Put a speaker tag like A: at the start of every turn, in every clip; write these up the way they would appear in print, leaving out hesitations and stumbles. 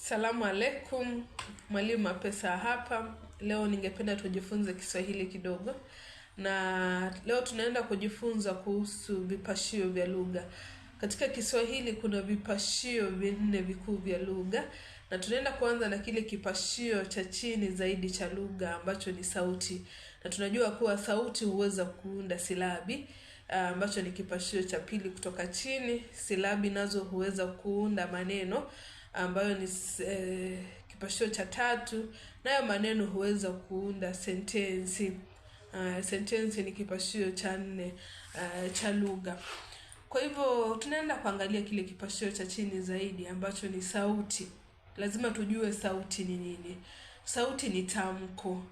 A: Salamu alaikum, Mwalimu Mapesa hapa. Leo ningependa tujifunze Kiswahili kidogo. Na leo tunaenda kujifunza kuhusu vipashio vya lugha. Katika Kiswahili kuna vipashio vinne vikuu vya lugha, na tunaenda kuanza na kile kipashio cha chini zaidi cha lugha ambacho ni sauti. Na tunajua kuwa sauti huweza kuunda silabi, ambacho ni kipashio cha pili kutoka chini. Silabi nazo huweza kuunda maneno, ambayo ni kipashio cha tatu, nayo maneno huweza kuunda sentensi. Sentensi ni kipashio cha nne cha lugha. Kwa hivyo tunaenda kuangalia kile kipashio cha chini zaidi ambacho ni sauti. Lazima tujue sauti ni nini. Sauti ni tamko.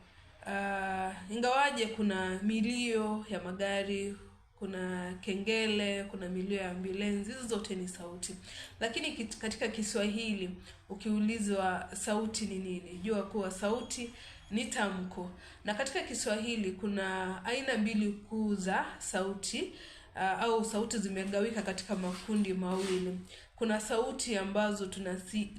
A: Ingawaje kuna milio ya magari, kuna kengele, kuna milio ya ambulensi, hizo zote ni sauti. Lakini katika Kiswahili ukiulizwa sauti ni nini, jua kuwa sauti ni tamko. Na katika Kiswahili kuna aina mbili kuu za sauti, au sauti zimegawika katika makundi mawili. Kuna sauti ambazo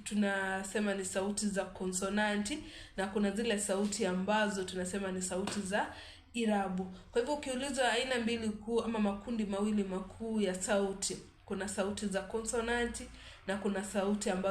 A: tunasema ni sauti za konsonanti, na kuna zile sauti ambazo tunasema ni sauti za irabu. Kwa hivyo ukiulizwa aina mbili kuu ama makundi mawili makuu ya sauti, kuna sauti za konsonanti na kuna sauti ambazo